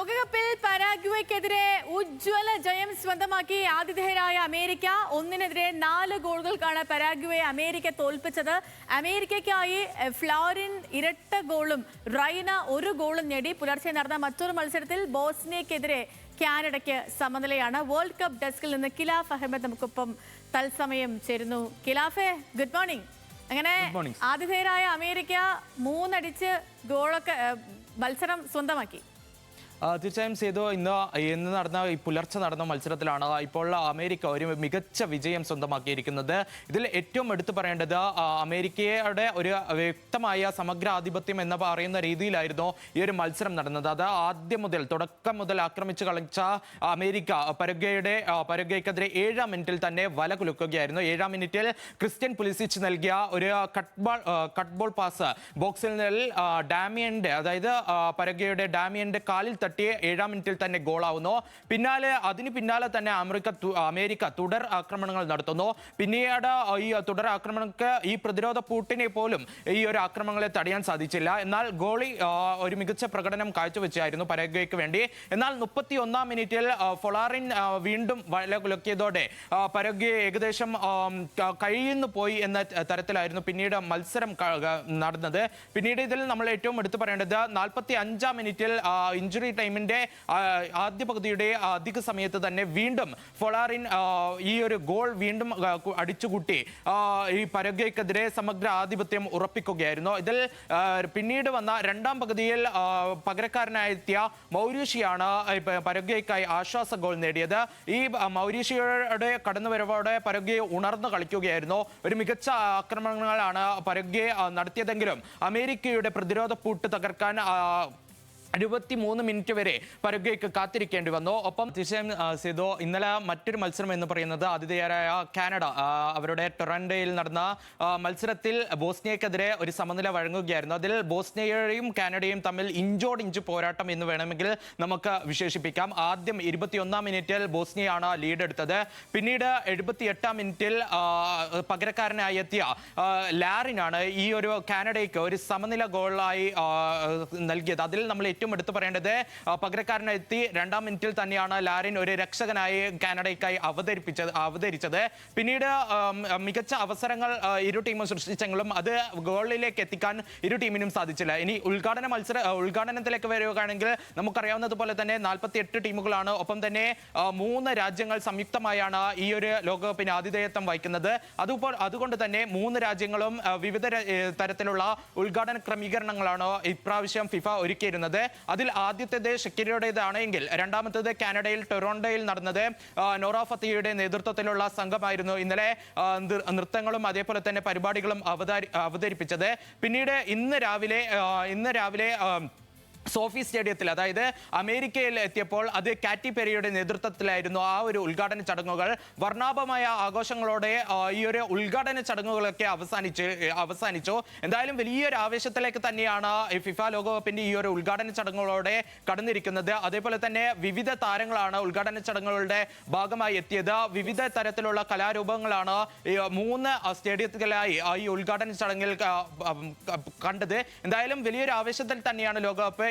ലോകകപ്പിൽ പരാഗ്വേക്കെതിരെ ഉജ്ജ്വല ജയം സ്വന്തമാക്കി ആതിഥേയരായ അമേരിക്ക 1-4 ഗോളുകൾക്കാണ് പരാഗ്വെ അമേരിക്ക തോൽപ്പിച്ചത്. അമേരിക്കയ്ക്കായി ഫ്ലോറിൻ ഇരട്ട ഗോളും റൈന 1 ഗോളും നേടി. പുലർച്ചെ നടന്ന മറ്റൊരു മത്സരത്തിൽ ബോസ്നിയക്കെതിരെ കാനഡയ്ക്ക് സമനിലയാണ്. വേൾഡ് കപ്പ് ഡെസ്കിൽ നിന്ന് കിലാഫ് അഹമ്മദ് നമുക്കൊപ്പം തത്സമയം ചേരുന്നു. കിലാഫെ, ഗുഡ് മോർണിംഗ്. അങ്ങനെ ആതിഥേയരായ അമേരിക്ക 3 അടിച്ച് ഗോളൊക്കെ മത്സരം സ്വന്തമാക്കി. തീർച്ചയായും സേതു, ഇന്ന് നടന്ന പുലർച്ചെ നടന്ന മത്സരത്തിലാണ് ഇപ്പോൾ അമേരിക്ക ഒരു മികച്ച വിജയം സ്വന്തമാക്കിയിരിക്കുന്നത്. ഇതിൽ ഏറ്റവും എടുത്തു പറയേണ്ടത് അമേരിക്കയുടെ ഒരു വ്യക്തമായ സമഗ്ര ആധിപത്യം എന്ന് പറയുന്ന രീതിയിലായിരുന്നു ഈ ഒരു മത്സരം നടന്നത്. അത് തുടക്കം മുതൽ ആക്രമിച്ച് കളിച്ച അമേരിക്ക പരഗ്വേക്കെതിരെ 7-ാം മിനിറ്റിൽ തന്നെ വല കുലുക്കുകയായിരുന്നു. 7-ാം മിനിറ്റിൽ ക്രിസ്ത്യൻ പുലിസിച്ച് നൽകിയ ഒരു കട്ട് ബോൾ പാസ് ബോക്സിൽ നിന്ന് പരഗ്വേയുടെ ഡാമിയന്റെ കാലിൽ തട്ടി 7-ാം മിനിറ്റിൽ തന്നെ ഗോളാവുന്നു. അതിന് പിന്നാലെ തന്നെ അമേരിക്ക തുടർ ആക്രമണങ്ങൾ നടത്തുന്നു. പിന്നീട് ഈ തുടർ ആക്രമണങ്ങൾക്ക് ഈ പ്രതിരോധ പൂട്ടിനെ പോലും ഈ ഒരു ആക്രമണങ്ങളെ തടയാൻ സാധിച്ചില്ല. എന്നാൽ ഗോളി ഒരു മികച്ച പ്രകടനം കാഴ്ചവെച്ചായിരുന്നു പരഗ്വേക്ക് വേണ്ടി. എന്നാൽ 31-ാം മിനിറ്റിൽ ഫ്ലോറിൻ വീണ്ടും വല കുലുക്കിയതോടെ പരഗ്വെ ഏകദേശം കഴിയുന്നു പോയി എന്ന തരത്തിലായിരുന്നു പിന്നീട് മത്സരം നടന്നത്. പിന്നീട് ഇതിൽ നമ്മൾ ഏറ്റവും എടുത്തു പറയേണ്ടത് 45-ാം മിനിറ്റിൽ ഇഞ്ചുറി ടൈമിന്റെ ആദ്യ പകുതിയുടെ അധിക സമയത്ത് തന്നെ വീണ്ടും ഫ്ലോറിൻ ഈ ഒരു ഗോൾ വീണ്ടും അടിച്ചുകൂട്ടി ഈ പരഗ്വേക്കെതിരെ സമഗ്ര ആധിപത്യം ഉറപ്പിക്കുകയായിരുന്നു. ഇതിൽ പിന്നീട് വന്ന 2-ാം പകുതിയിൽ പകരക്കാരനായെത്തിയ മൗരീഷ്യയാണ് പരഗ്വേക്കായി ആശ്വാസ ഗോൾ നേടിയത്. ഈ മൗരീഷ്യയുടെ കടന്നുവരവോടെ പരഗ്വെ ഉണർന്നു കളിക്കുകയായിരുന്നു. ഒരു മികച്ച ആക്രമണങ്ങളാണ് പരഗ്വെ നടത്തിയതെങ്കിലും അമേരിക്കയുടെ പ്രതിരോധ പൂട്ട് തകർക്കാൻ 23 മിനിറ്റ് വരെ പരഗ്വേക്ക് കാത്തിരിക്കേണ്ടി വന്നു. ഒപ്പം തീർച്ചയായും സേതു, ഇന്നലെ മറ്റൊരു മത്സരം എന്ന് പറയുന്നത് ആതിഥേയരായ കാനഡ അവരുടെ ടൊറന്റോയിൽ നടന്ന മത്സരത്തിൽ ബോസ്നിയക്കെതിരെ ഒരു സമനില വഴങ്ങുകയായിരുന്നു. അതിൽ ബോസ്നിയയും കാനഡയും തമ്മിൽ ഇഞ്ചോടിഞ്ച് പോരാട്ടം എന്ന് വേണമെങ്കിൽ നമുക്ക് വിശേഷിപ്പിക്കാം. ആദ്യം 21-ാം മിനിറ്റിൽ ബോസ്നിയയാണ് ലീഡ് എടുത്തത്. പിന്നീട് 78-ാം മിനിറ്റിൽ പകരക്കാരനായി എത്തിയ ലാറിനാണ് ഈ ഒരു കാനഡയ്ക്ക് ഒരു സമനില ഗോളായി നൽകിയത്. അതിൽ നമ്മൾ ഏറ്റവും എടുത്തു പറയേണ്ടത് പകരക്കാരനെത്തി 2-ാം മിനിറ്റിൽ തന്നെയാണ് ലാരിൻ ഒരു രക്ഷകനായി കാനഡയ്ക്കായി അവതരിച്ചത്. പിന്നീട് മികച്ച അവസരങ്ങൾ ഇരു ടീമും സൃഷ്ടിച്ചെങ്കിലും അത് ഗോളിലേക്ക് എത്തിക്കാൻ ഇരു ടീമിനും സാധിച്ചില്ല. ഇനി ഉദ്ഘാടനത്തിലേക്ക് വരികയാണെങ്കിൽ നമുക്കറിയാവുന്നതുപോലെ തന്നെ 48 ടീമുകളാണ്. ഒപ്പം തന്നെ 3 രാജ്യങ്ങൾ സംയുക്തമായാണ് ഈ ഒരു ലോകകപ്പിന് ആതിഥേയത്വം വഹിക്കുന്നത്. അതുകൊണ്ട് തന്നെ 3 രാജ്യങ്ങളും വിവിധ തരത്തിലുള്ള ഉദ്ഘാടന ക്രമീകരണങ്ങളാണ് ഇപ്രാവശ്യം ഫിഫ ഒരുക്കിയിരുന്നത്. അതിൽ ആദ്യത്തേത് ഷക്കീരയുടേതാണെങ്കിൽ രണ്ടാമത്തേത് കാനഡയിൽ ടൊറന്റോയിൽ നടന്നത് നോറ ഫത്തേഹിയുടെ നേതൃത്വത്തിലുള്ള സംഘമായിരുന്നു ഇന്നലെ നൃത്തങ്ങളും അതേപോലെ തന്നെ പരിപാടികളും അവതരിപ്പിച്ചത്. പിന്നീട് ഇന്ന് രാവിലെ സോഫി സ്റ്റേഡിയത്തിൽ, അതായത് അമേരിക്കയിൽ എത്തിയപ്പോൾ അത് കാറ്റി പെരിയുടെ നേതൃത്വത്തിലായിരുന്നു ആ ഒരു ഉദ്ഘാടന ചടങ്ങുകൾ. വർണ്ണാഭമായ ആഘോഷങ്ങളോടെ ഈ ഒരു ഉദ്ഘാടന ചടങ്ങുകളൊക്കെ അവസാനിച്ചു. എന്തായാലും വലിയൊരു ആവേശത്തിലേക്ക് തന്നെയാണ് ഫിഫ ലോകകപ്പിന്റെ ഈ ഒരു ഉദ്ഘാടന ചടങ്ങുകളോടെ കടന്നിരിക്കുന്നത്. അതേപോലെ തന്നെ വിവിധ താരങ്ങളാണ് ഉദ്ഘാടന ചടങ്ങുകളുടെ ഭാഗമായി എത്തിയത്. വിവിധ തരത്തിലുള്ള കലാരൂപങ്ങളാണ് 3 സ്റ്റേഡിയത്തിലായി ഈ ഉദ്ഘാടന ചടങ്ങിൽ കണ്ടത്. എന്തായാലും വലിയൊരു ആവേശത്തിൽ തന്നെയാണ് ലോകകപ്പ്.